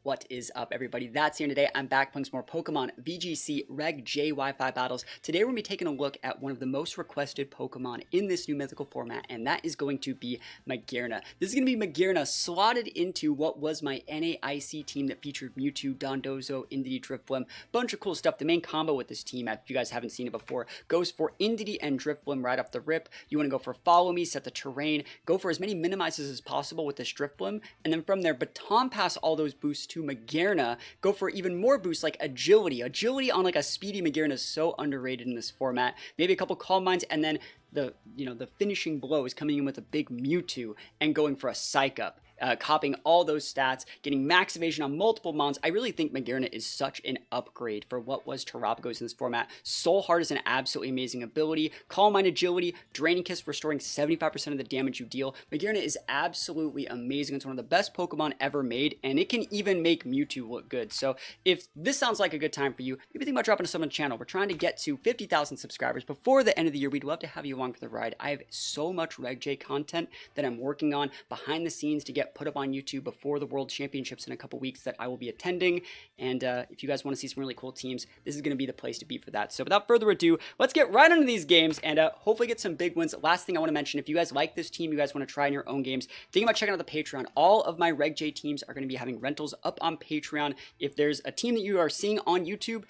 What is up, everybody? That's here today. I'm back playing some more Pokemon VGC Reg J Wi-Fi battles. Today we're going to be taking a look at one of the most requested Pokemon in this new mythical format, and that is going to be Magearna. This is going to be Magearna slotted into what was my NAIC team that featured Mewtwo, Dondozo, Indeedee, Drifblim. Bunch of cool stuff. The main combo with this team, if you guys haven't seen it before, goes for Indeedee and Drifblim right off the rip. You want to go for Follow Me, set the terrain, go for as many minimizes as possible with this Drifblim, and then from there, baton pass all those boosts to Magearna, go for even more boosts like agility. Agility on like a speedy Magearna is so underrated in this format. Maybe a couple Calm Minds, and then the finishing blow is coming in with a big Mewtwo and going for a Psych Up. Copying all those stats, getting max evasion on multiple mons. I really think Magearna is such an upgrade for what was Terapagos in this format. Soul Heart is an absolutely amazing ability. Calm Mind agility, Draining Kiss restoring 75% of the damage you deal. Magearna is absolutely amazing. It's one of the best Pokemon ever made, and it can even make Mewtwo look good. So if this sounds like a good time for you, maybe think about dropping a sub on the channel. We're trying to get to 50,000 subscribers before the end of the year. We'd love to have you along for the ride. I have so much Reg J content that I'm working on behind the scenes to get put up on YouTube before the World Championships in a couple weeks that I will be attending. And if you guys want to see some really cool teams, this is going to be the place to be for that. So without further ado, let's get right into these games and hopefully get some big wins. Last thing I want to mention, if you guys like this team, you guys want to try in your own games, think about checking out the Patreon. All of my Reg J teams are going to be having rentals up on Patreon. If there's a team that you are seeing on YouTube,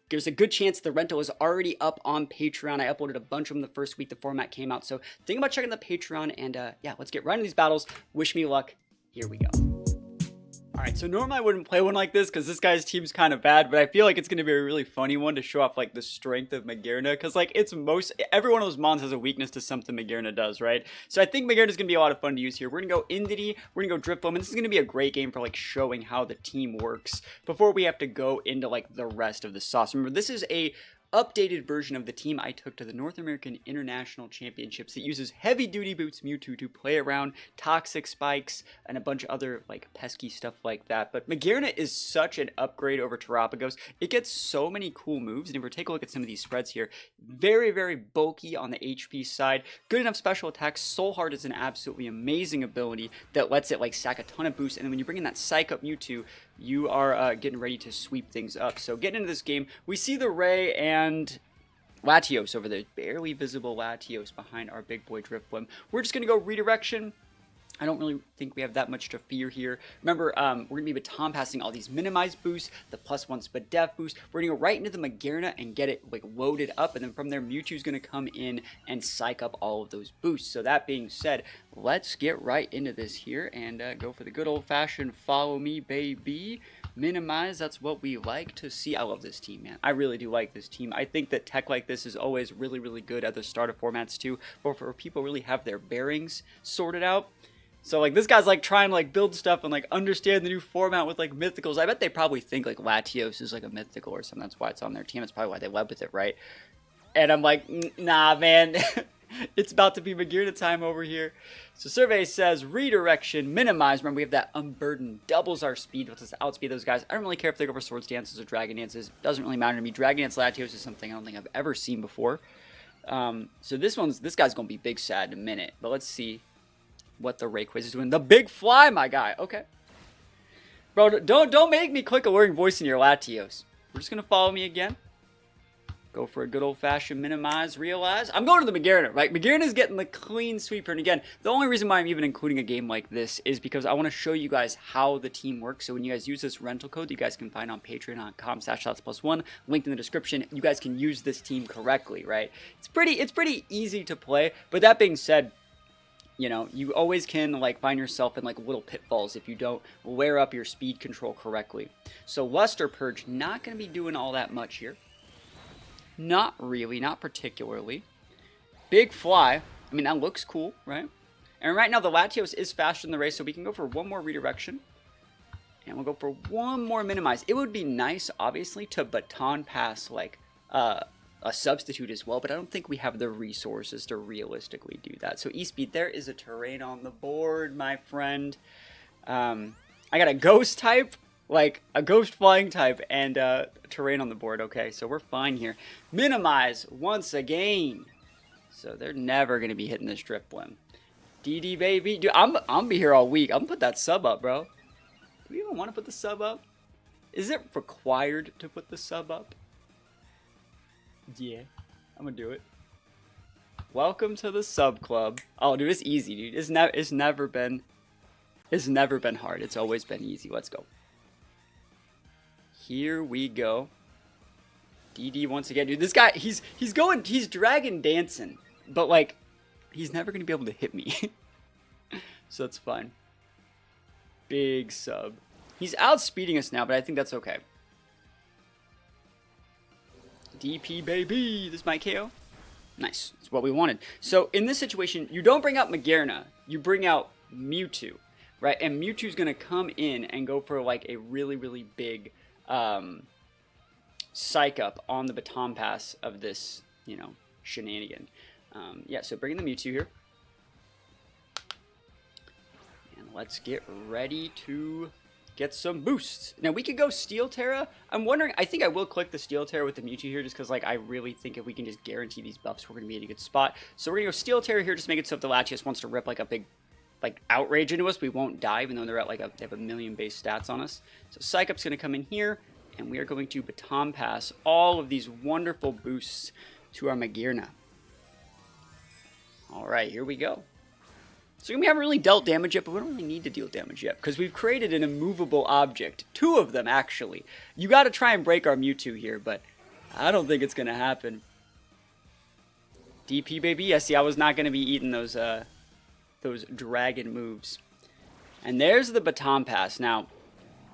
there's a good chance the rental is already up on Patreon. I uploaded a bunch of them the first week the format came out. So think about checking the Patreon, and yeah, let's get right into these battles. Wish me luck. Here we go. Alright, so normally I wouldn't play one like this because this guy's team's kind of bad, but I feel like it's going to be a really funny one to show off like the strength of Magearna, because like every one of those mons has a weakness to something Magearna does, right? So I think Magearna's going to be a lot of fun to use here. We're going to go Indeedee, we're going to go Drifblim, and this is going to be a great game for like showing how the team works before we have to go into like the rest of the sauce. Remember, this is a updated version of the team I took to the North American International Championships that uses heavy duty boots Mewtwo to play around, toxic spikes, and a bunch of other like pesky stuff like that. But Magearna is such an upgrade over Terapagos. It gets so many cool moves, and if we take a look at some of these spreads here, very, very bulky on the HP side, good enough special attacks. Soul Heart is an absolutely amazing ability that lets it like stack a ton of boosts, and then when you bring in that Psych Up Mewtwo, you are getting ready to sweep things up. So getting into this game, we see the Ray and Latios over there. Barely visible Latios behind our big boy Drifblim. We're just going to go redirection. I don't really think we have that much to fear here. Remember, we're going to be baton passing all these minimized boosts, the +1 Spadef boost. We're going to go right into the Magearna and get it like loaded up, and then from there, Mewtwo's going to come in and psych up all of those boosts. So that being said, let's get right into this here and go for the good old-fashioned follow me, baby. Minimize, that's what we like to see. I love this team, man. I really do like this team. I think that tech like this is always really, really good at the start of formats too, or for people really have their bearings sorted out. So like this guy's like trying to like build stuff and like understand the new format with like mythicals. I bet they probably think like Latios is like a mythical or something. That's why it's on their team. That's probably why they led with it, right? And I'm like, nah, man. It's about to be Magearna time over here. So survey says redirection, minimize. Remember, we have that unburden, doubles our speed, lets us outspeed those guys. I don't really care if they go for Swords Dances or Dragon Dances. Doesn't really matter to me. Dragon Dance Latios is something I don't think I've ever seen before. So this guy's gonna be big sad in a minute. But let's see what the Rayquaza is doing. The big fly, my guy. Okay. Bro, don't make me click alluring voice in your Latios. We're just gonna follow me again. Go for a good old-fashioned minimize, realize. I'm going to the Magearna, right? Magearna's getting the clean sweeper. And again, the only reason why I'm even including a game like this is because I want to show you guys how the team works. So when you guys use this rental code that you guys can find on patreon.com/THATSAplusONE, linked in the description, you guys can use this team correctly, right? It's pretty easy to play. But that being said, you know, you always can like find yourself in like little pitfalls if you don't layer up your speed control correctly. So Luster Purge, not going to be doing all that much here. Not really, not particularly. Big fly. I mean, that looks cool, right? And right now the Latios is faster in the race, so we can go for one more redirection. And we'll go for one more minimize. It would be nice, obviously, to baton pass like a substitute as well, but I don't think we have the resources to realistically do that. So E-Speed, there is a terrain on the board, my friend. I got a ghost type, like a ghost flying type, and terrain on the board. Okay, so we're fine here. Minimize once again. So they're never going to be hitting this Drifblim. DD, baby. Dude, I'm gonna be here all week. I'm gonna put that sub up, bro. Do we even want to put the sub up? Is it required to put the sub up? Yeah, I'm gonna do it. Welcome to the sub club. Oh, dude, it's easy, dude. It's never been hard. It's always been easy. Let's go. Here we go. DD once again, dude. This guy, he's dragon dancing, but like, he's never gonna be able to hit me. So that's fine. Big sub. He's outspeeding us now, but I think that's okay. DP baby, this might KO. Nice, that's what we wanted. So in this situation, you don't bring out Magearna, you bring out Mewtwo, right? And Mewtwo's gonna come in and go for like a really, really big psych up on the baton pass of this, you know, shenanigan. Yeah, so bringing the Mewtwo here. And let's get ready to get some boosts. Now we could go Steel Terra. I'm wondering, I think I will click the Steel Terra with the Mewtwo here just because like I really think if we can just guarantee these buffs, we're going to be in a good spot. So we're going to go Steel Terra here, just make it so if the Latios wants to rip like a big like outrage into us, we won't die even though they're at like they have a million base stats on us. So Psych Up's going to come in here and we are going to Baton Pass all of these wonderful boosts to our Magearna. All right, here we go. So we haven't really dealt damage yet, but we don't really need to deal damage yet because we've created an immovable object. 2 of them, actually. You got to try and break our Mewtwo here, but I don't think it's going to happen. DP, baby. Yeah, see, I was not going to be eating those dragon moves. And there's the Baton Pass. Now,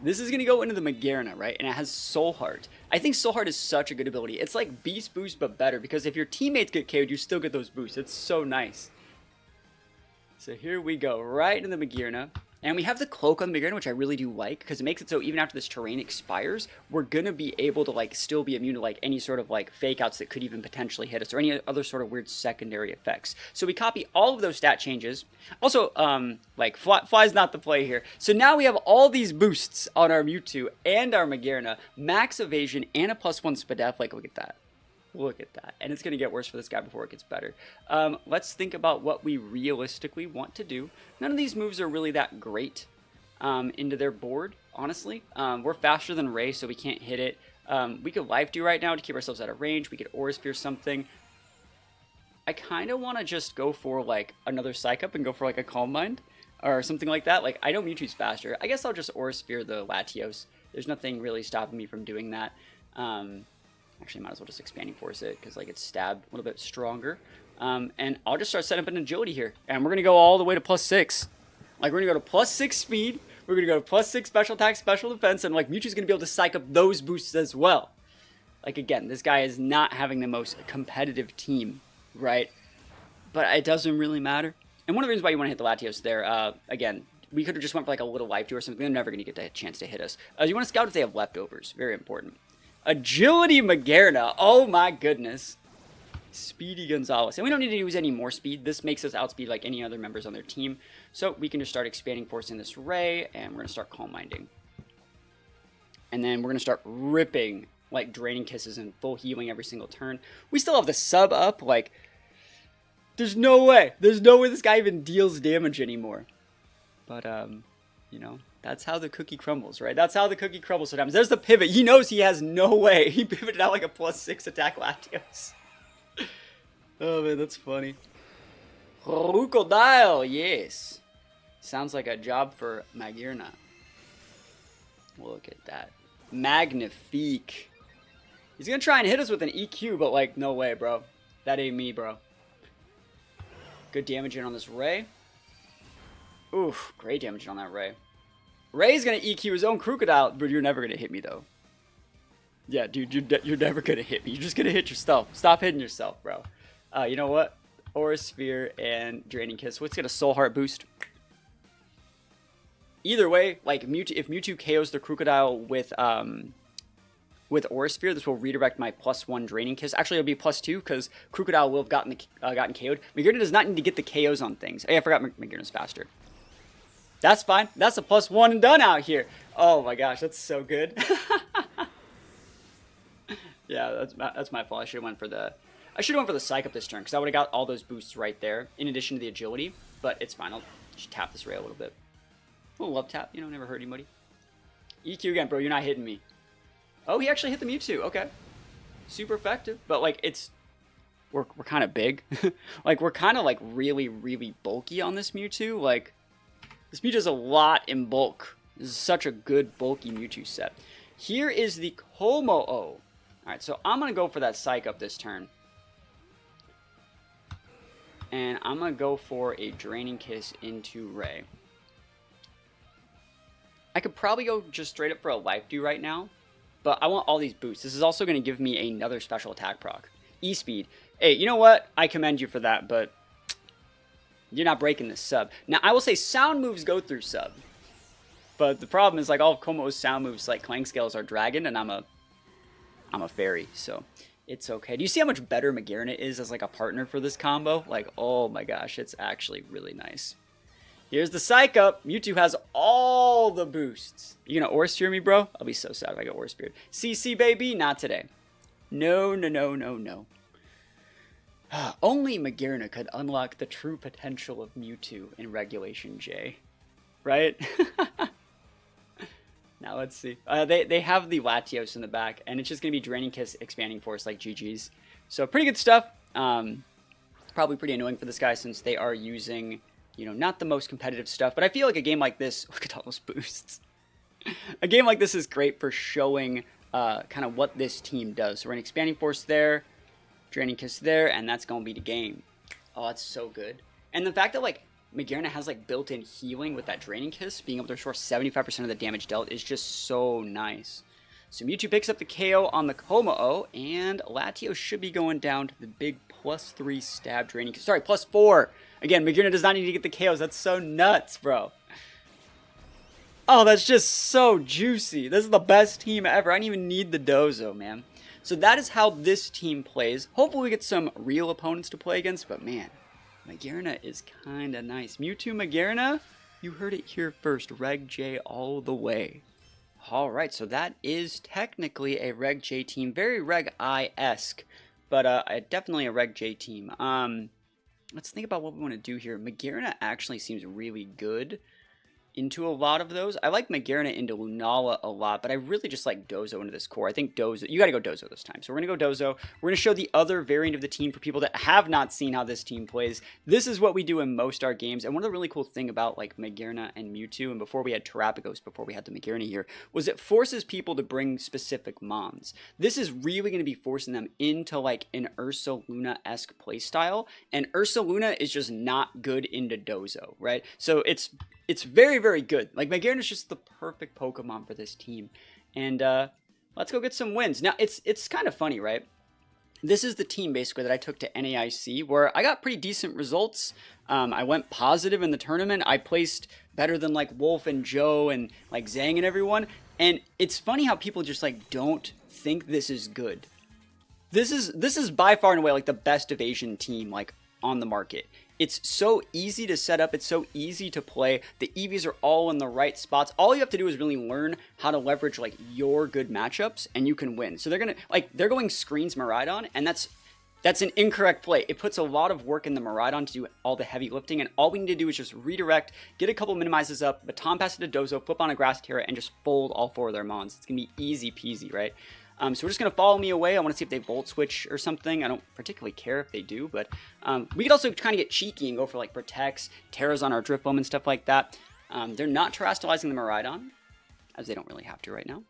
this is going to go into the Magearna, right? And it has Soul Heart. I think Soul Heart is such a good ability. It's like Beast Boost, but better because if your teammates get KO'd, you still get those boosts. It's so nice. So here we go, right in the Magearna. And we have the Cloak on the Magearna, which I really do like, because it makes it so even after this terrain expires, we're going to be able to like still be immune to like any sort of like fake outs that could even potentially hit us, or any other sort of weird secondary effects. So we copy all of those stat changes. Also, like Fly's not the play here. So now we have all these boosts on our Mewtwo and our Magearna, max evasion and a +1 Spadef. Like, look at that. Look at that. And it's going to get worse for this guy before it gets better. Let's think about what we realistically want to do. None of these moves are really that great into their board, honestly. We're faster than Ray, so we can't hit it. We could Life Dew right now to keep ourselves out of range. We could Aura Sphere something. I kind of want to just go for like another Psych Up and go for like a Calm Mind or something like that. Like, I know Mewtwo's faster. I guess I'll just Aura Sphere the Latios. There's nothing really stopping me from doing that. Actually, might as well just Expanding Force it, because like it's stab a little bit stronger. And I'll just start setting up an agility here. And we're going to go all the way to +6. Like, we're going to go to +6 speed. We're going to go to +6 special attack, special defense. And like, Mewtwo's going to be able to psych up those boosts as well. Like, again, this guy is not having the most competitive team, right? But it doesn't really matter. And one of the reasons why you want to hit the Latios there, again, we could have just went for like a little Life Dew or something. They're never going to get a chance to hit us. You want to scout if they have leftovers. Very important. Agility Magearna. Oh my goodness. Speedy Gonzalez. And we don't need to use any more speed. This makes us outspeed like any other members on their team. So we can just start Expanding Force in this Ray, and we're going to start Calm Minding. And then we're going to start ripping like Draining Kisses and full healing every single turn. We still have the sub up. Like, there's no way. There's no way this guy even deals damage anymore. But, you know, that's how the cookie crumbles, right? That's how the cookie crumbles sometimes. There's the pivot. He knows he has no way. He pivoted out like a +6 attack Latios. Oh, man, that's funny. Crocodile, yes. Sounds like a job for Magearna. Look at that. Magnifique. He's going to try and hit us with an EQ, but like, no way, bro. That ain't me, bro. Good damage in on this Ray. Oof, great damage on that Ray. Ray's gonna EQ his own Crocodile, but you're never gonna hit me though. Yeah, dude, you're never gonna hit me. You're just gonna hit yourself. Stop hitting yourself, bro. You know what? Aura Sphere and Draining Kiss. Let's get a Soul Heart boost. Either way, like if Mewtwo KOs the Crocodile with Aura Sphere, this will redirect my +1 Draining Kiss. Actually, it'll be +2 because Crocodile will have gotten KO'd. Magearna does not need to get the KOs on things. Hey, I forgot Magearna's faster. That's fine. That's a +1 and done out here. Oh my gosh, that's so good. Yeah, that's my fault. I should have went for the Psych Up this turn because I would have got all those boosts right there in addition to the agility. But it's fine. I'll just tap this Ray a little bit. A little love tap, you know, never hurt anybody. EQ again, bro. You're not hitting me. Oh, he actually hit the Mewtwo. Okay. Super effective. But, like, we're kind of big. Like, we're kind of, like, really, really bulky on this Mewtwo. Like, this Mewtwo's a lot in bulk. This is such a good bulky Mewtwo set. Here is the Komo-o. Alright, so I'm going to go for that Psych Up this turn. And I'm going to go for a Draining Kiss into Ray. I could probably go just straight up for a Life Dew right now. But I want all these boosts. This is also going to give me another special attack proc. E-Speed. Hey, you know what? I commend you for that, but you're not breaking this sub. Now, I will say sound moves go through sub. But the problem is, like, all of Komo's sound moves, like Clank Scales, are dragon, and I'm a fairy, so it's okay. Do you see how much better Magearna is as, like, a partner for this combo? Like, oh my gosh, it's actually really nice. Here's the Psych Up. Mewtwo has all the boosts. You gonna Aura Spear me, bro? I'll be so sad if I get Aura Speared. CC, baby? Not today. No, no, no, no, no. Only Magearna could unlock the true potential of Mewtwo in Regulation J. Right? Now let's see. They have the Latios in the back, and it's just going to be Draining Kiss, Expanding Force like GG's. So pretty good stuff. Probably pretty annoying for this guy since they are using, you know, not the most competitive stuff. But I feel like a game like this, look at all those boosts. A game like this is great for showing kind of what this team does. So we're in Expanding Force there, Draining Kiss there, and that's going to be the game. Oh, that's so good. And the fact that, like, Magearna has, like, built-in healing with that Draining Kiss, being able to restore 75% of the damage dealt is just so nice. So Mewtwo picks up the KO on the Komo-o, and Latios should be going down to the big +3 stab Draining Kiss. Sorry, +4! Again, Magearna does not need to get the KOs. That's so nuts, bro. Oh, that's just so juicy. This is the best team ever. I didn't even need the Dozo, man. So that is how this team plays. Hopefully we get some real opponents to play against, but man, Magearna is kind of nice. Mewtwo Magearna, you heard it here first. Reg J all the way. Alright, so that is technically a Reg J team. Very Reg I-esque, but definitely a Reg J team. Let's think about what we want to do here. Magearna actually seems really good into a lot of those. I like Magearna into Lunala a lot, but I really just like Dozo into this core. I think Dozo, you got to go Dozo this time. So we're going to go Dozo. We're going to show the other variant of the team for people that have not seen how this team plays. This is what we do in most our games. And one of the really cool thing about like Magearna and Mewtwo, and before we had Terapagos, before we had the Magearna here, was it forces people to bring specific mons. This is really going to be forcing them into like an Ursaluna-esque playstyle. And Ursaluna is just not good into Dozo, right? So it's very, very good. Like, Magearna is just the perfect Pokemon for this team. And let's go get some wins. Now, it's kind of funny, right? This is the team, basically, that I took to NAIC, where I got pretty decent results. I went positive in the tournament. I placed better than, like, Wolf and Joe and, like, Zhang and everyone. And it's funny how people just, like, don't think this is good. This is by far and away, like, the best evasion team, like, on the market. It's so easy to set up. It's so easy to play. The EVs are all in the right spots. All you have to do is really learn how to leverage like your good matchups and you can win. So they're going screens Miraidon, and that's an incorrect play. It puts a lot of work in the Miraidon to do all the heavy lifting, and all we need to do is just redirect, get a couple minimizes up, baton pass it to Dozo, flip on a Grass Terra, and just fold all 4 of their mons. It's going to be easy peasy, right? So we're just going to follow me away. I want to see if they Volt Switch or something. I don't particularly care if they do, but we could also kind of get cheeky and go for like Protects, Terras on our Drifbloom and stuff like that. They're not terastallizing the Miraidon, as they don't really have to right now.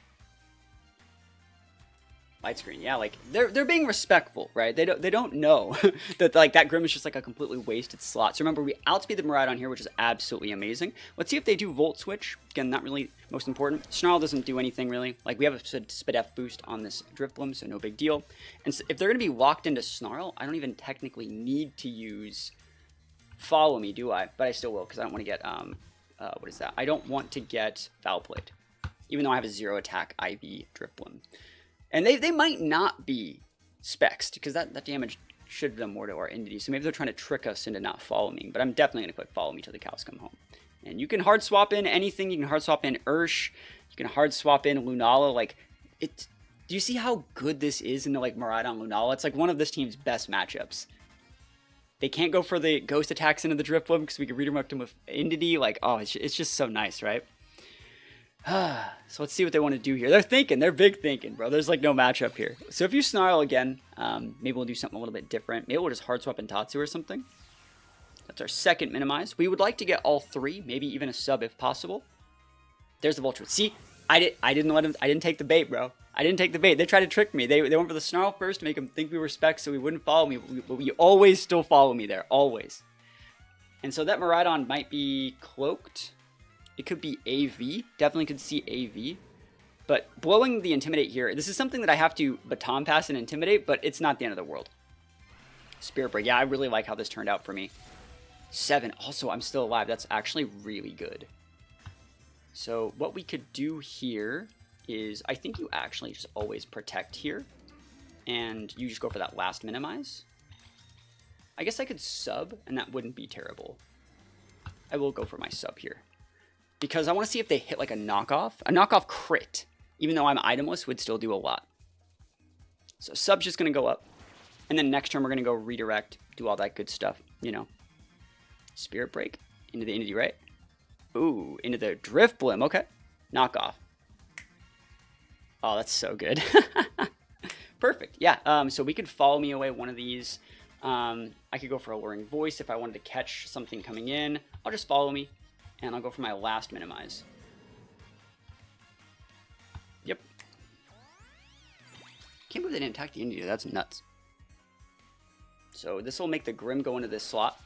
Light screen, yeah, like they're being respectful, right? They don't know that like that Grim is just like a completely wasted slot. So remember, we outspeed the Miraidon here, which is absolutely amazing. Let's see if they do Volt Switch. Again, not really most important. Snarl doesn't do anything really. Like we have a Spadef boost on this Drifbloom, so no big deal. And so if they're gonna be locked into Snarl, I don't even technically need to use Follow Me, do I? But I still will because I don't want to get what is that? I don't want to get Foul Plate, even though I have a 0 attack IV Drifbloom. And they might not be Spexed, because that damage should have done more to our Entity. So maybe they're trying to trick us into not Follow Me. But I'm definitely going to click Follow Me till the cows come home. And you can hard swap in anything. You can hard swap in Ursh. You can hard swap in Lunala. Like, do you see how good this is into like Miraidon Lunala? It's like one of this team's best matchups. They can't go for the Ghost attacks into the Drifbloom because we can redirect them with Entity. Like, oh, it's just so nice, right? So let's see what they want to do here. They're thinking. They're big thinking, bro. There's like no matchup here. So if you Snarl again, maybe we'll do something a little bit different. Maybe we'll just hard swap in Tatsu or something. That's our second minimize. We would like to get all three, maybe even a sub if possible. There's the Vulture. See, I didn't let him. I didn't take the bait, bro. I didn't take the bait. They tried to trick me. They went for the Snarl first to make them think we were specs so we wouldn't follow me. But we always still follow me there. Always. And so that Miraidon might be cloaked. It could be AV. Definitely could see AV. But blowing the Intimidate here, this is something that I have to baton pass and Intimidate, but it's not the end of the world. Spirit Break. Yeah, I really like how this turned out for me. 7. Also, I'm still alive. That's actually really good. So what we could do here is, I think you actually just always protect here. And you just go for that last minimize. I guess I could sub, and that wouldn't be terrible. I will go for my sub here. Because I want to see if they hit like a knockoff. A knockoff crit, even though I'm itemless, would still do a lot. So sub's just going to go up. And then next turn we're going to go redirect, do all that good stuff, you know. Spirit Break into the Entity, right? Ooh, into the Drift Blim. Okay. Knockoff. Oh, that's so good. Perfect. Yeah. So we could follow me away one of these. I could go for Alluring Voice if I wanted to catch something coming in. I'll just follow me. And I'll go for my last minimize. Yep. Can't believe they didn't attack the Entity. That's nuts. So this will make the Grim go into this slot.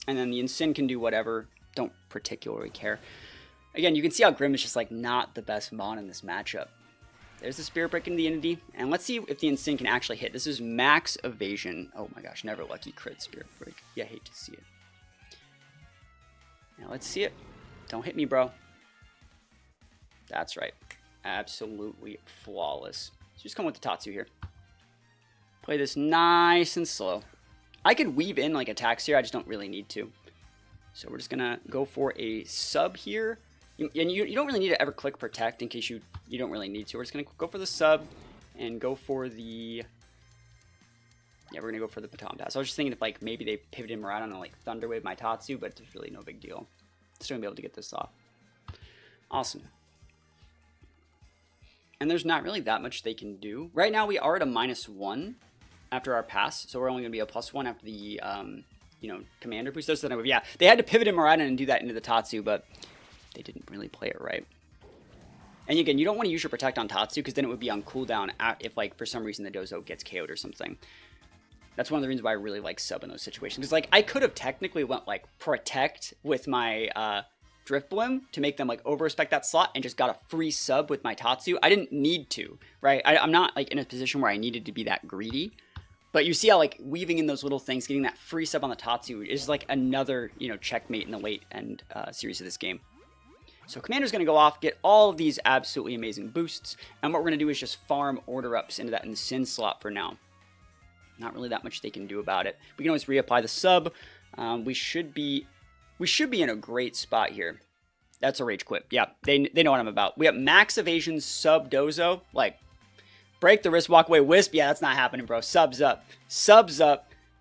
And then the Incin can do whatever. Don't particularly care. Again, you can see how Grim is just like not the best mon in this matchup. There's the Spirit Break into the Entity. And let's see if the Incin can actually hit. This is max evasion. Oh my gosh, never lucky crit Spirit Break. Yeah, I hate to see it. Now let's see it. Don't hit me, bro. That's right. Absolutely flawless. So just come with the Tatsu here. Play this nice and slow. I could weave in like attacks here. I just don't really need to. So we're just going to go for a sub here. And you don't really need to ever click protect in case you don't really need to. We're just going to go for the sub and go for the... Yeah, we're going to go for the baton pass. I was just thinking if like maybe they pivoted Miraidon and like Thunder Wave my Tatsu, but it's really no big deal. Still going to be able to get this off. Awesome. And there's not really that much they can do. Right now we are at a -1 after our pass, so we're only going to be a +1 after the you know, commander boost. So then yeah, they had to pivot in Miraidon and do that into the Tatsu, but they didn't really play it right. And again, you don't want to use your protect on Tatsu because then it would be on cooldown if like for some reason the Dozo gets KO'd or something. That's one of the reasons why I really like sub in those situations. Because like I could have technically went like protect with my Drift Blim to make them like over-respect that slot and just got a free sub with my Tatsu. I didn't need to, right? I'm not like in a position where I needed to be that greedy. But you see how like weaving in those little things, getting that free sub on the Tatsu is like another, you know, checkmate in the late end series of this game. So Commander's going to go off, get all of these absolutely amazing boosts. And what we're going to do is just farm order ups into that Incin slot for now. Not really that much they can do about it. We can always reapply the sub. We should be in a great spot here. That's a rage quit. Yeah, they know what I'm about. We have max evasion sub Dozo. Like, break the wrist, walk away, wisp. Yeah, that's not happening, bro. Subs up,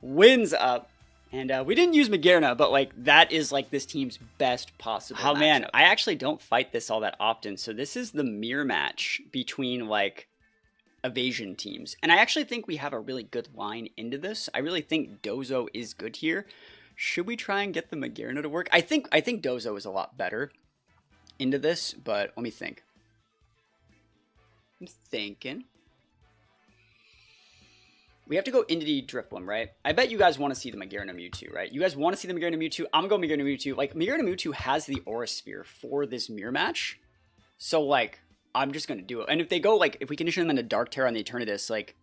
wins up. And we didn't use Magearna, but like that is like this team's best possible matchup. Man, I actually don't fight this all that often. So this is the mirror match between like evasion teams. And I actually think we have a really good line into this. I really think Dozo is good here. Should we try and get the Magearna to work? I think Dozo is a lot better into this, but let me think. I'm thinking. We have to go into the Drift Blim, right? I bet you guys want to see the Magearna Mewtwo, right? You guys want to see the Magearna Mewtwo? I'm going to go Magearna Mewtwo. Like, Magearna Mewtwo has the Aura Sphere for this mirror match. So, like, I'm just going to do it. And if they go, like, if we condition them into Dark Terror on the Eternatus, like,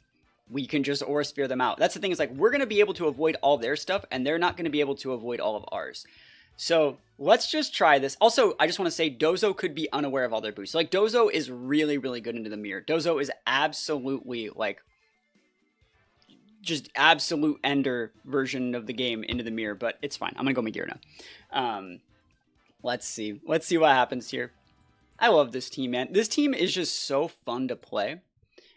we can just Aura Sphere them out. That's the thing, is like, we're going to be able to avoid all their stuff, and they're not going to be able to avoid all of ours. So, let's just try this. Also, I just want to say, Dozo could be unaware of all their boosts. Like, Dozo is really, really good into the mirror. Dozo is absolutely, like, just absolute ender version of the game into the mirror, but it's fine. I'm gonna go Magearna. Let's see what happens here. I love this team, man. This team is just so fun to play.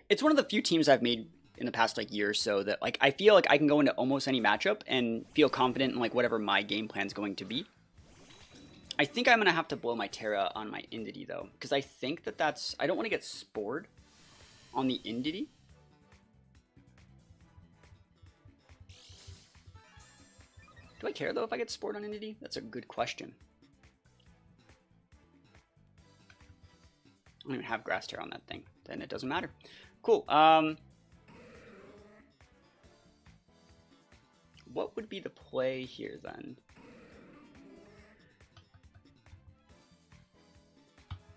It's one of the few teams I've made in the past like year or so that like I feel like I can go into almost any matchup and feel confident in like whatever my game plan is going to be. I think I'm going to have to blow my Terra on my Indity, though. Because I think that that's... I don't want to get spored on the Indity. Do I care, though, if I get spored on Indity? That's a good question. I don't even have Grass Terra on that thing. Then it doesn't matter. Cool. What would be the play here, then?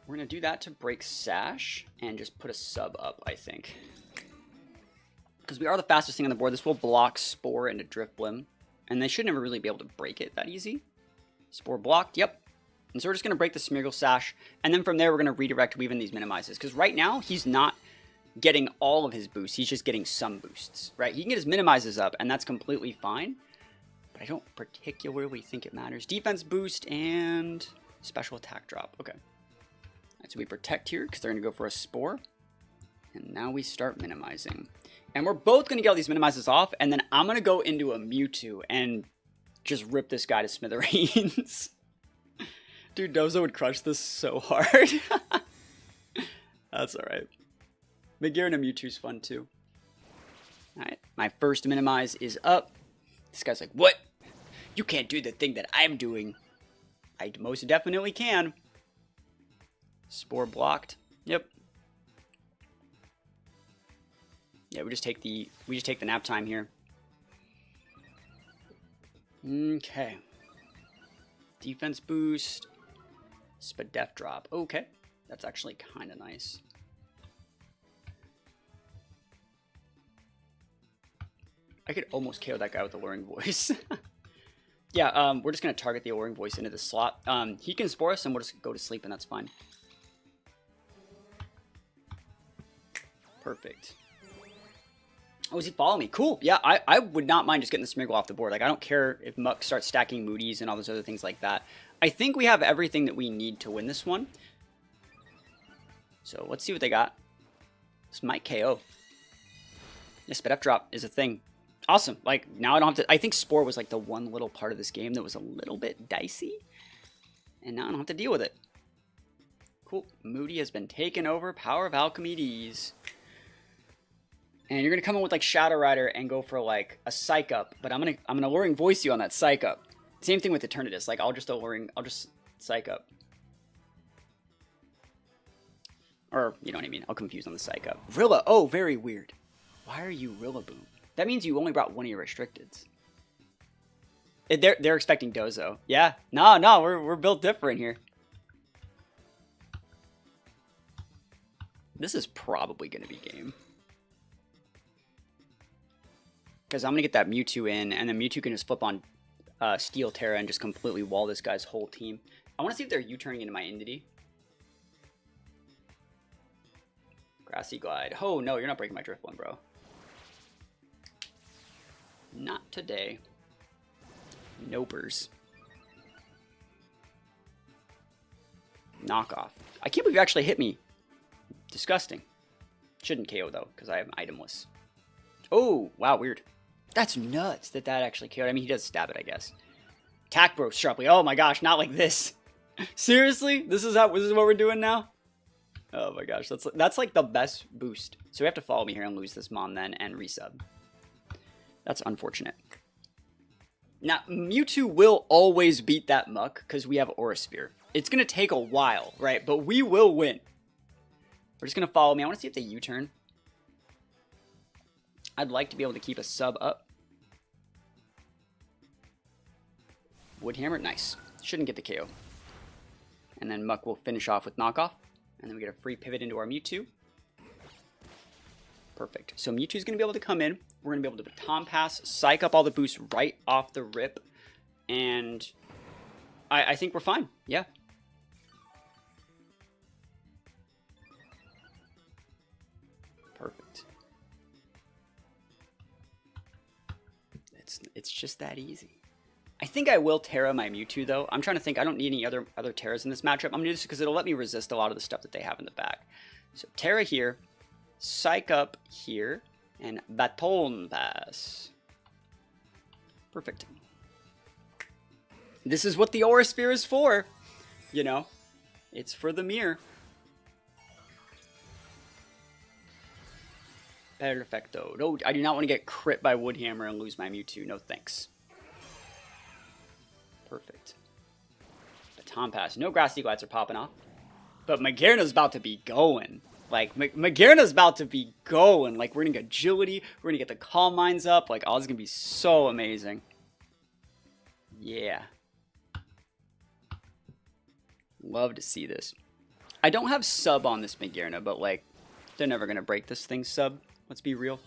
We're going to do that to break Sash and just put a sub up, I think. Because we are the fastest thing on the board. This will block Spore into Driftblim. And they should never really be able to break it that easy. Spore blocked, yep. And so we're just going to break the Smeargle Sash. And then from there, we're going to redirect Weave in these minimizes. Because right now, he's not getting all of his boosts. He's just getting some boosts, right? He can get his minimizes up, and that's completely fine. But I don't particularly think it matters. Defense boost and special attack drop. Okay. Right, so we protect here because they're going to go for a Spore. And now we start minimizing. And we're both going to get all these minimizes off. And then I'm going to go into a Mewtwo and just rip this guy to smithereens. Dude, Dozo would crush this so hard. That's alright. Magearna Mewtwo's fun too. Alright, my first minimize is up. This guy's like, what? You can't do the thing that I'm doing. I most definitely can. Spore blocked. Yep. Yeah, we just take the nap time here. Okay. Defense boost. Spadef drop. Okay. That's actually kind of nice. I could almost KO that guy with Alluring Voice. Yeah, we're just going to target the Alluring Voice into the slot. He can Spore us and we'll just go to sleep and that's fine. Perfect. Oh, is he following me? Cool. Yeah, I would not mind just getting the Smeargle off the board. Like, I don't care if Muck starts stacking Moody's and all those other things like that. I think we have everything that we need to win this one. So, let's see what they got. This might KO. This Spadef drop is a thing. Awesome. Like, now I don't have to... I think Spore was, like, the one little part of this game that was a little bit dicey. And now I don't have to deal with it. Cool. Moody has been taken over. Power of Alchemy D's. And you're going to come in with, like, Shadow Rider and go for, like, a Psych Up. But I'm gonna Alluring Voice you on that Psych Up. Same thing with Eternatus. Like, I'll just Psych Up. Or, you know what I mean. I'll confuse on the Psych Up. Rilla. Oh, very weird. Why are you Rillaboom? That means you only brought one of your restricteds. They're expecting Dozo. Yeah. No, we're built different here. This is probably going to be game. Because I'm going to get that Mewtwo in, and then Mewtwo can just flip on Steel Terra and just completely wall this guy's whole team. I want to see if they're U-turning into my Indity. Grassy Glide. Oh, no, you're not breaking my Driftblim, bro. Not today. Nopers. Knockoff. I can't believe you actually hit me. Disgusting. Shouldn't KO, though, because I am itemless. Oh, wow, weird. That's nuts that actually KO'd. I mean, he does stab it, I guess. Attack bro sharply. Oh my gosh, not like this. Seriously? This is what we're doing now? Oh my gosh, that's like the best boost. So we have to follow me here and lose this Mon then and resub. That's unfortunate. Now, Mewtwo will always beat that Muck because we have Aura Sphere. It's going to take a while, right? But we will win. We're just going to follow me. I want to see if they U-turn. I'd like to be able to keep a sub up. Woodhammer, nice. Shouldn't get the KO. And then Muck will finish off with knockoff. And then we get a free pivot into our Mewtwo. Perfect. So Mewtwo's going to be able to come in. We're going to be able to Baton Pass, psych up all the boosts right off the rip. And I think we're fine. Yeah. Perfect. It's just that easy. I think I will Terra my Mewtwo, though. I'm trying to think. I don't need any other Terras in this matchup. I'm going to do this because it'll let me resist a lot of the stuff that they have in the back. So Terra here, Psych Up here, and Baton Pass. Perfect. This is what the Aura Sphere is for. You know? It's for the mirror. Better effect though. No, I do not want to get crit by Woodhammer and lose my Mewtwo. No thanks. Perfect. Baton Pass. No Grassy Glides are popping off. But Magearna's about to be going. Like, Magearna's about to be going. Like, we're going to get Agility. We're going to get the Calm Minds up. Like, oh, it's going to be so amazing. Yeah. Love to see this. I don't have sub on this Magearna, but, like, they're never going to break this thing sub. Let's be real.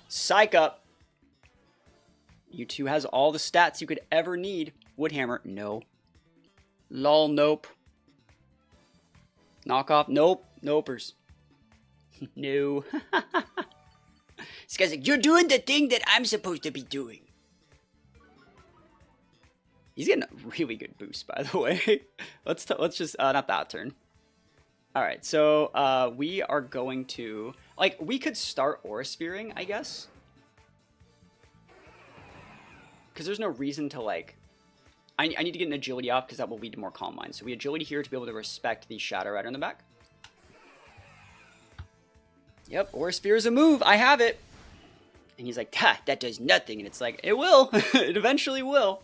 Psych up. Mewtwo has all the stats you could ever need. Woodhammer, no. Lol, nope. Knockoff, nope. Nopers. No. This guy's like, you're doing the thing that I'm supposed to be doing. He's getting a really good boost, by the way. let's just, not that turn. Alright, so, we are going to, like, we could start Aura Spearing, I guess. Because there's no reason to, like, I need to get an Agility off because that will lead to more Calm Mind. So we Agility here to be able to respect the Shadow Rider in the back. Yep, Aura Sphere is a move. I have it. And he's like, ha, that does nothing. And it's like, it will. It eventually will.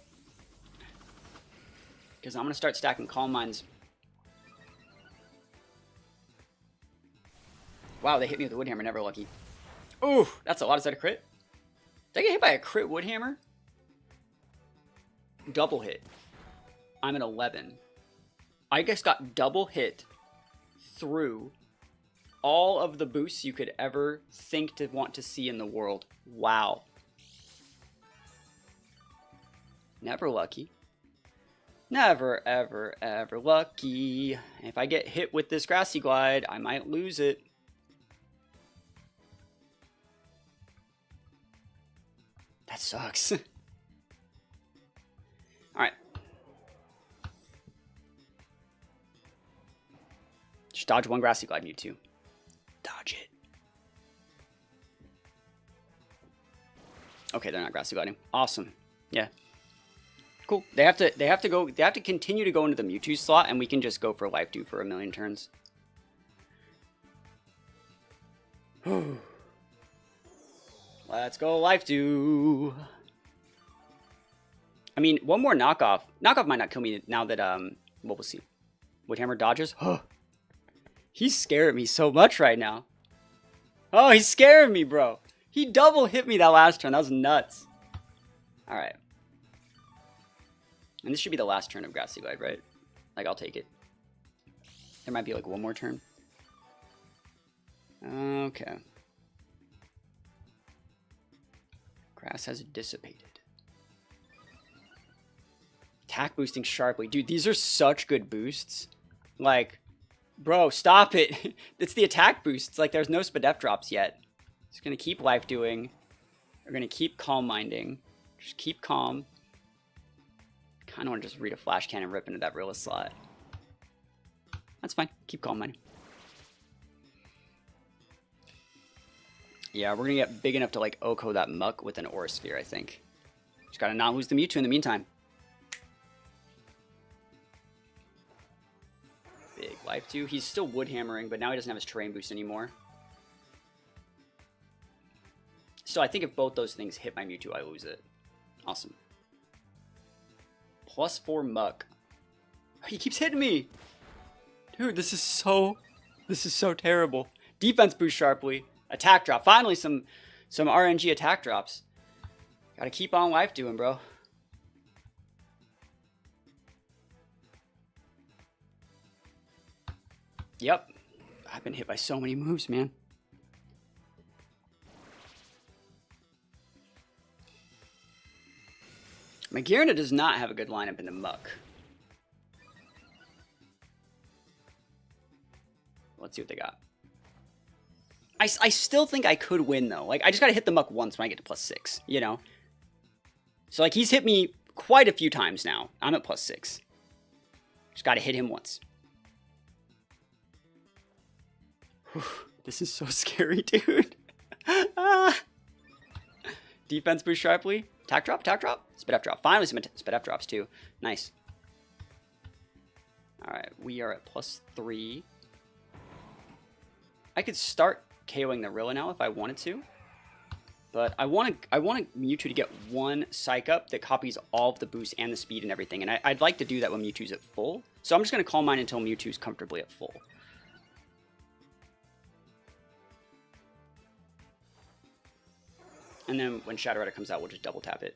Because I'm going to start stacking Calm Minds. Wow, they hit me with a Woodhammer. Never lucky. Ooh, that's a lot. Is that a crit? Did I get hit by a crit Woodhammer? Double hit. I'm at 11. I just got double hit through all of the boosts you could ever think to want to see in the world. Wow. Never lucky. Never, ever, ever lucky. If I get hit with this Grassy Glide, I might lose it. That sucks. Alright. Just dodge one Grassy Glide, Mewtwo. Dodge it. Okay, they're not Grassy Gliding. Awesome. Yeah. Cool. They have to continue to go into the Mewtwo slot, and we can just go for Life Dew for a million turns. Let's go Life Dew. I mean, one more knockoff. Knockoff might not kill me now that, well, we'll see. Woodhammer dodges. He's scaring me so much right now. Oh, he's scaring me, bro. He double hit me that last turn. That was nuts. Alright. And this should be the last turn of Grassy Glide, right? Like, I'll take it. There might be, like, one more turn. Okay. Grass has dissipated. Attack boosting sharply. Dude, these are such good boosts. Like, bro, stop it. It's the attack boosts. Like, there's no Spadef drops yet. Just gonna keep Life Doing. We're gonna keep Calm Minding. Just keep calm. Kind of want to just read a Flash Cannon and rip into that Rilla slot. That's fine. Keep Calm Minding. Yeah, we're gonna get big enough to, like, Oko that Muck with an Aura Sphere, I think. Just gotta not lose the Mewtwo in the meantime. Big Life Dew. He's still Woodhammering, but now he doesn't have his Terrain Boost anymore. Still, I think if both those things hit my Mewtwo, I lose it. Awesome. +4 Muck. He keeps hitting me! Dude, this is so terrible. Defense boost sharply. Attack drop. Finally, some RNG attack drops. Gotta keep on Life Doing, bro. Yep. I've been hit by so many moves, man. Magearna does not have a good lineup in the Muck. Let's see what they got. I still think I could win, though. Like, I just gotta hit the Muck once when I get to +6, you know? So, like, he's hit me quite a few times now. I'm at +6. Just gotta hit him once. Whew, this is so scary, dude. Defense boost sharply. Attack drop, attack drop. Spit up drop. Finally some spit up drops, too. Nice. Alright, we are at +3. I could start KOing the Rilla now if I wanted to. But I want Mewtwo to get one Psych Up that copies all of the boost and the speed and everything. And I'd like to do that when Mewtwo's at full. So I'm just going to Calm Mind until Mewtwo's comfortably at full. And then when Shadow Rider comes out, we'll just double tap it.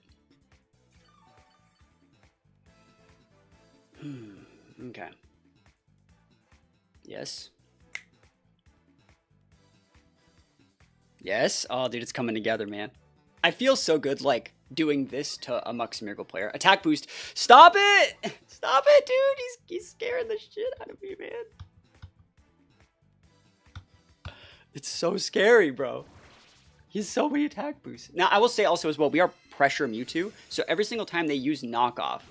Okay. Yes. Yes. Oh, dude, it's coming together, man. I feel so good, like, doing this to a Mux Smeargle player. Attack boost. Stop it! Stop it, dude! He's scaring the shit out of me, man. It's so scary, bro. He has so many attack boosts. Now, I will say also as well, we are Pressure Mewtwo, so every single time they use knockoff,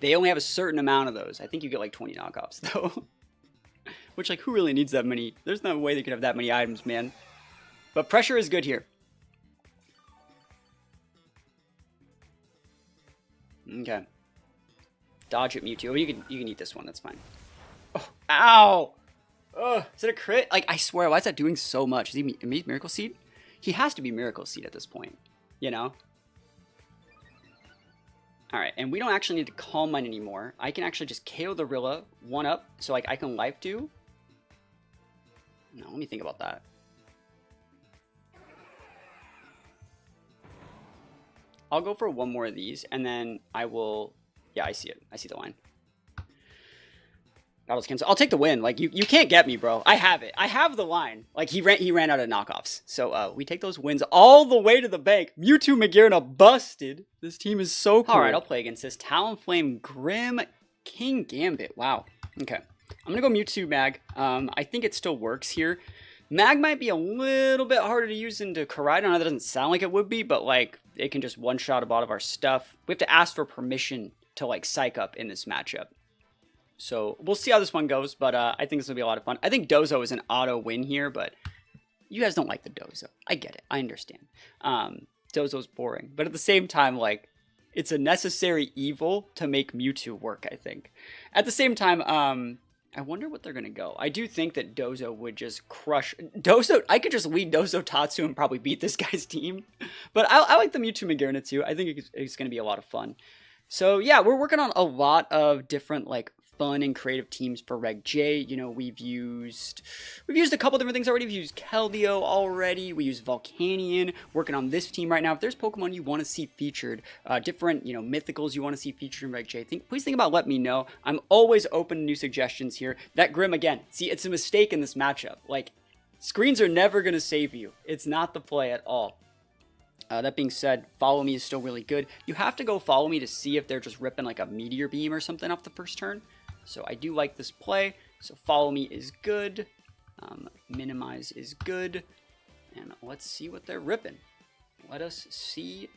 they only have a certain amount of those. I think you get like 20 knockoffs, though. Which, like, who really needs that many? There's no way they could have that many items, man. But pressure is good here. Okay. Dodge it, Mewtwo. Oh, you can eat this one. That's fine. Oh, ow! Oh, is it a crit? Like, I swear, why is that doing so much? Is he Miracle Seed? He has to be Miracle Seed at this point. You know? Alright, and we don't actually need to Calm Mind anymore. I can actually just KO the Rilla, 1-up, so like I can Life Dew. No, let me think about that. I'll go for one more of these, and then I will... Yeah, I see it. I see the line. Battles cancel. I'll take the win. Like, you can't get me, bro. I have it. I have the line. Like, he ran out of knockoffs. So, we take those wins all the way to the bank. Mewtwo Magearna busted. This team is so cool. Alright, I'll play against this. Talonflame, Grim, King Gambit. Wow. Okay. I'm gonna go Mewtwo Mag. I think it still works here. Mag might be a little bit harder to use into Koraidon. I know that doesn't sound like it would be, but, like, it can just one-shot a lot of our stuff. We have to ask for permission to, like, Psych Up in this matchup. So, we'll see how this one goes, but I think this will be a lot of fun. I think Dozo is an auto win here, but you guys don't like the Dozo. I get it. I understand. Dozo's boring. But at the same time, like, it's a necessary evil to make Mewtwo work, I think. At the same time, I wonder what they're going to go. I do think that Dozo would just crush... Dozo, I could just lead Dozo Tatsu and probably beat this guy's team. But I like the Mewtwo Magearna too. I think it's going to be a lot of fun. So yeah, we're working on a lot of different, like, fun and creative teams for Reg J. You know, we've used a couple different things already. We've used Keldeo already. We use Volcanion. Working on this team right now. If there's Pokemon you want to see featured, different, you know, mythicals you want to see featured in Reg J, please think about letting me know. I'm always open to new suggestions here. That Grim, again, see, it's a mistake in this matchup. Like, screens are never going to save you. It's not the play at all. That being said, Follow Me is still really good. You have to go Follow Me to see if they're just ripping like a Meteor Beam or something off the first turn. So I do like this play. So Follow Me is good. Minimize is good. And let's see what they're ripping. Let us see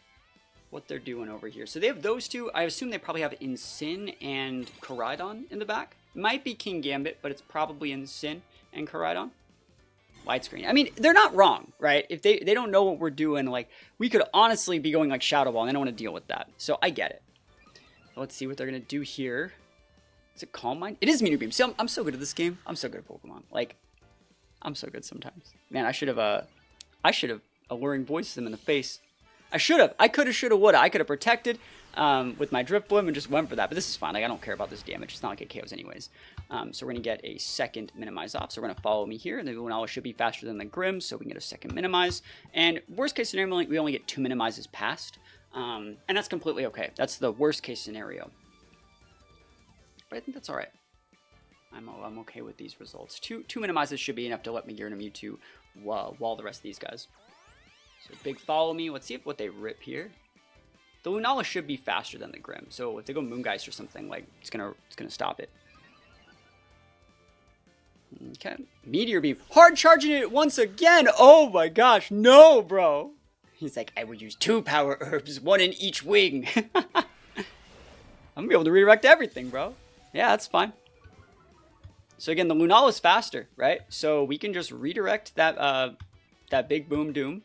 what they're doing over here. So they have those two. I assume they probably have Incin and Koraidon in the back. Might be King Gambit, but it's probably Incin and Koraidon. Widescreen. I mean, they're not wrong, right? If they don't know what we're doing, like, we could honestly be going like Shadow Ball, and they don't want to deal with that. So I get it. Let's see what they're going to do here. Is it Calm Mind? It is Meteor Beam. See, I'm so good at this game. I'm so good at Pokemon. Like, I'm so good sometimes. Man, I should have Alluring Voice them in the face. I should have. I could have, should have, would have. I could have protected with my Drift Bloom and just went for that. But this is fine. Like, I don't care about this damage. It's not like it KOs anyways. So we're going to get a second Minimize off. So we're going to Follow Me here. And the Lunala should be faster than the Grim, so we can get a second Minimize. And worst case scenario, we only get 2 Minimizes passed. And that's completely okay. That's the worst case scenario. But I think that's alright. I'm okay with these results. Two Minimizes should be enough to let Magearna and Mewtwo wall the rest of these guys. So big Follow Me. Let's see what they rip here. The Lunala should be faster than the Grim. So if they go Moongeist or something, like, it's gonna stop it. Okay. Meteor Beam. Hard charging it once again. Oh my gosh. No, bro. He's like, I would use 2 power herbs, 1 in each wing. I'm gonna be able to redirect everything, bro. Yeah, that's fine. So again, the Lunala is faster, right? So we can just redirect that big Boom Doom.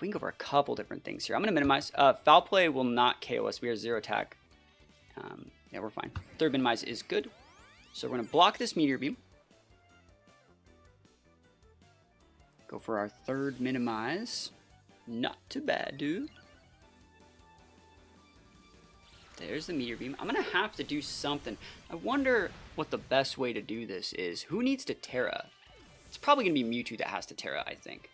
We can go for a couple different things here. I'm going to minimize. Foul Play will not KO us. We are 0 attack. Yeah, we're fine. Third Minimize is good. So we're going to block this Meteor Beam. Go for our third minimize. Not too bad, dude. There's the Meteor Beam. I'm going to have to do something. I wonder what the best way to do this is. Who needs to Terra? It's probably going to be Mewtwo that has to Terra, I think.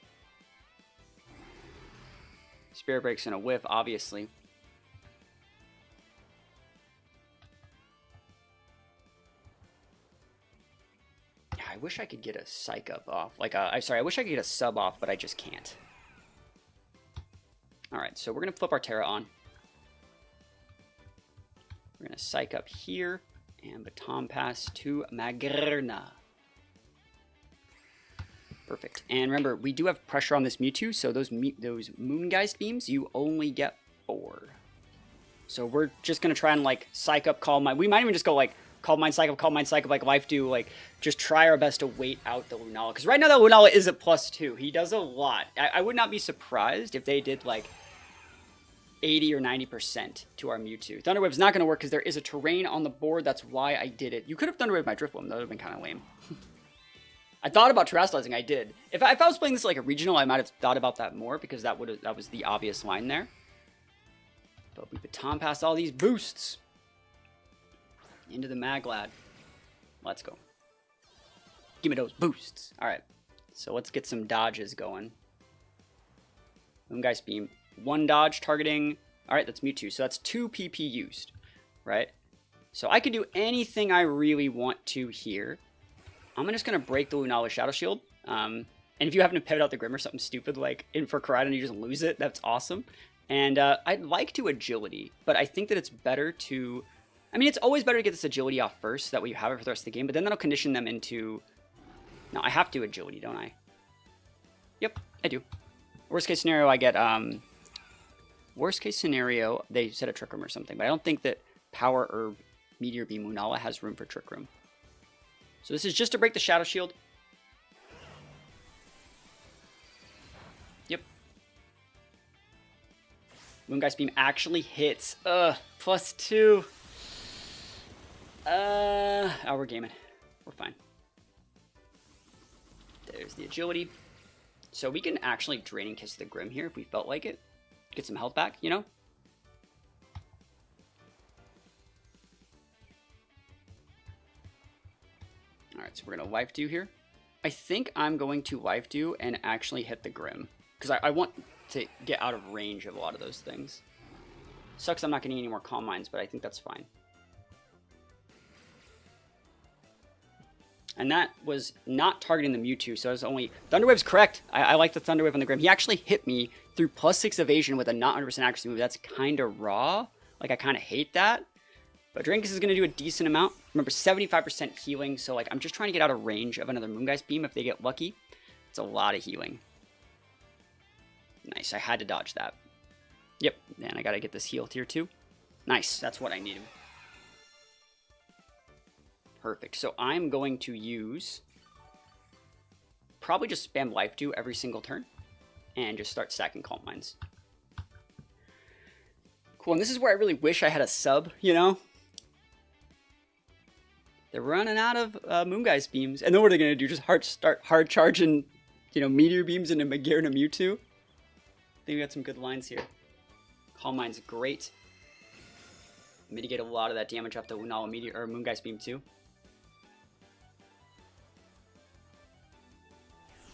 Spirit Break's going to whiff, obviously. Yeah, I wish I could get a Psych Up off. I wish I could get a Sub off, but I just can't. Alright, so we're going to flip our Terra on. We're going to Psych Up here and Baton Pass to Magearna. Perfect. And remember, we do have pressure on this Mewtwo, so those Moongeist beams, you only get 4. So we're just going to try and, like, Psych Up, Calm Mind. We might even just go, like, Calm Mind, Psych Up, like Life do. Like, just try our best to wait out the Lunala. Because right now, that Lunala is at +2. He does a lot. I would not be surprised if they did, like, 80 or 90% to our Mewtwo. Thunder Wave's not going to work because there is a terrain on the board. That's why I did it. You could have Thunder Wave my Drifloon. That would have been kind of lame. I thought about Terastallizing. I did. If I was playing this like a regional, I might have thought about that more because that was the obvious line there. But we Baton Pass all these boosts into the Maglad. Let's go. Give me those boosts. All right. So let's get some dodges going. Moongeist Beam. 1 dodge targeting. All right, that's Mewtwo. So that's 2 PP used, right? So I could do anything I really want to here. I'm just going to break the Lunala Shadow Shield. And if you happen to pivot out the Grim or something stupid like in for Koraidon, you just lose it. That's awesome. And I'd like to Agility, but I think that it's better to... I mean, it's always better to get this Agility off first. That way you have it for the rest of the game. But then that'll condition them into... No, I have to Agility, don't I? Yep, I do. Worst case scenario, I get... Worst case scenario, they set a Trick Room or something. But I don't think that Power Herb Meteor Beam Lunala has room for Trick Room. So this is just to break the Shadow Shield. Yep. Moongeist Beam actually hits. +2. Oh, we're gaming. We're fine. There's the Agility. So we can actually Draining Kiss the Grim here if we felt like it. Get some health back, you know? Alright, so we're going to Life Dew here. I think I'm going to Life Dew and actually hit the Grim. Because I want to get out of range of a lot of those things. Sucks I'm not getting any more Calm Minds, but I think that's fine. And that was not targeting the Mewtwo, so it was only... Thunder Wave's correct. I like the Thunder Wave on the Grim. He actually hit me through +6 evasion with a not 100% accuracy move. That's kind of raw. Like, I kind of hate that. But Drankus is going to do a decent amount. Remember, 75% healing, so, like, I'm just trying to get out of range of another Moongeist Beam if they get lucky. It's a lot of healing. Nice, I had to dodge that. Yep, and I got to get this heal tier 2. Nice, that's what I needed. Perfect. So I'm going to use... Probably just spam Life Dew every single turn. And just start stacking Calm Minds. Cool, and this is where I really wish I had a sub, you know? They're running out of Moongeist Beams. And then what are they going to do? Just start hard charging, you know, Meteor Beams into Magearna Mewtwo? I think we got some good lines here. Calm Mind's great. Mitigate a lot of that damage off the Lunala Meteor or Moongeist Beam too.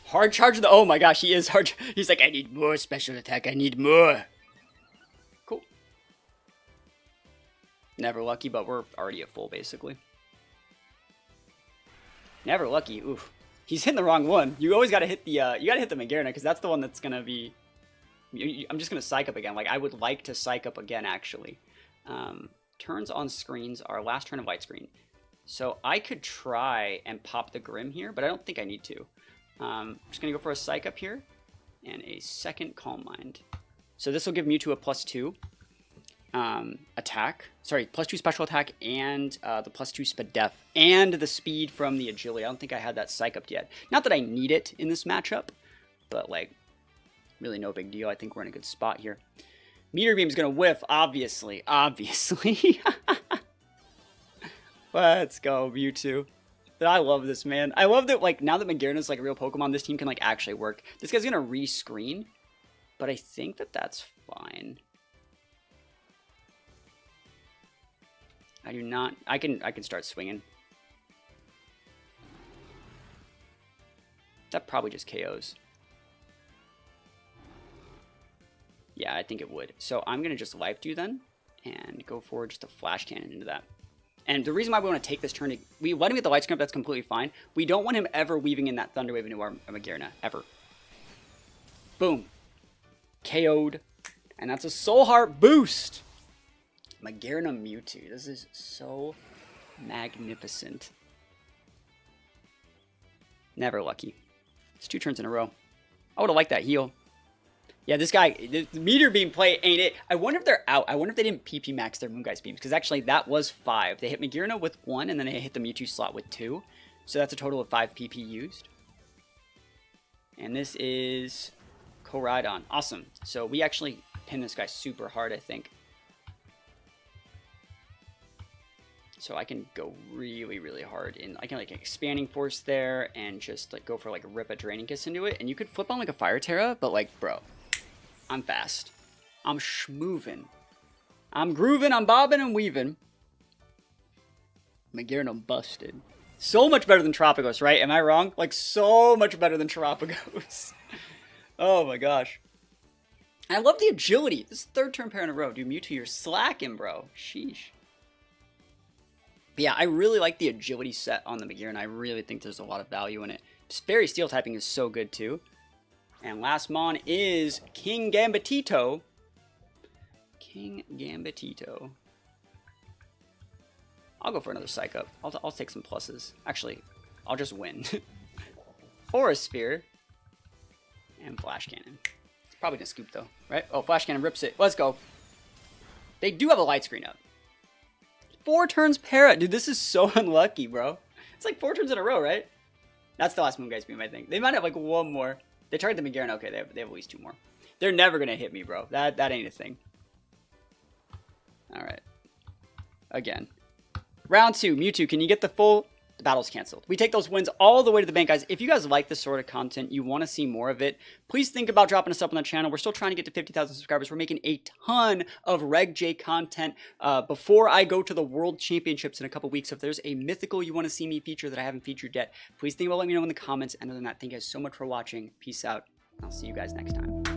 Hard charge the... Oh my gosh, he is hard... He's like, I need more special attack. I need more. Cool. Never lucky, but we're already at full, basically. Never lucky. Oof. He's hitting the wrong one. You always gotta hit the... you gotta hit the Magearna, because that's the one that's gonna be... I'm just gonna Psych Up again. Like, I would like to Psych Up again, actually. Turns on screens are last turn of light screen. So I could try and pop the Grim here, but I don't think I need to. I'm just going to go for a Psych Up here and a second Calm Mind. So this will give Mewtwo a +2 attack. Sorry, +2 special attack and the +2 Spadef and the speed from the Agility. I don't think I had that Psych Up yet. Not that I need it in this matchup, but like really no big deal. I think we're in a good spot here. Meteor Beam's going to whiff, obviously. Obviously. Let's go, Mewtwo. I love this, man. I love that, like, now that Magearna is, like, a real Pokemon, this team can, like, actually work. This guy's gonna re-screen, but I think that that's fine. I do not... I can start swinging. That probably just KOs. Yeah, I think it would. So I'm gonna just Life Dew then, and go forward just a Flash Cannon into that. And the reason why we want to take this turn, we let him get the Light Screen up, that's completely fine. We don't want him ever weaving in that Thunder Wave into our Magearna, ever. Boom. KO'd. And that's a Soul Heart boost. Magearna Mewtwo. This is so magnificent. Never lucky. It's 2 turns in a row. I would have liked that heal. Yeah, this guy, the Meteor Beam play ain't it. I wonder if they're out. I wonder if they didn't PP max their Moongeist Beams, because actually that was 5. They hit Magearna with 1, and then they hit the Mewtwo slot with 2. So that's a total of 5 PP used. And this is Koraidon. Awesome. So we actually pin this guy super hard, I think. So I can go really, really hard. And I can like Expanding Force there and just like go for like rip a Draining Kiss into it. And you could flip on like a Fire Terra, but like, bro, I'm fast. I'm schmoovin'. I'm grooving, I'm bobbing and weaving. Magearna busted. So much better than Tropicos, right? Am I wrong? Like, so much better than Tropicos. Oh my gosh. I love the agility. This is 3rd turn pair in a row. Dude, Mewtwo, you're slacking, bro. Sheesh. But yeah, I really like the agility set on the Magearna. I really think there's a lot of value in it. Fairy Steel typing is so good too. And last mon is King Gambitito. King Gambitito. I'll go for another Psych Up. I'll take some pluses. Actually, I'll just win. Forest Sphere. And Flash Cannon. It's probably gonna scoop though, right? Oh, Flash Cannon rips it. Let's go. They do have a Light Screen up. 4 turns para. Dude, this is so unlucky, bro. It's like 4 turns in a row, right? That's the last Moongeist Beam, I think. They might have like 1 more. They tried the Magearna. Okay, they have at least 2 more. They're never gonna hit me, bro. That ain't a thing. Alright. Again. Round 2. Mewtwo, can you get the full... The battle's canceled. We take those wins all the way to the bank, guys. If you guys like this sort of content, you want to see more of it, please think about dropping us up on the channel. We're still trying to get to 50,000 subscribers. We're making a ton of Reg J content before I go to the World Championships in a couple weeks. So if there's a mythical you want to see me feature that I haven't featured yet, please think about letting me know in the comments. And other than that, thank you guys so much for watching. Peace out. I'll see you guys next time.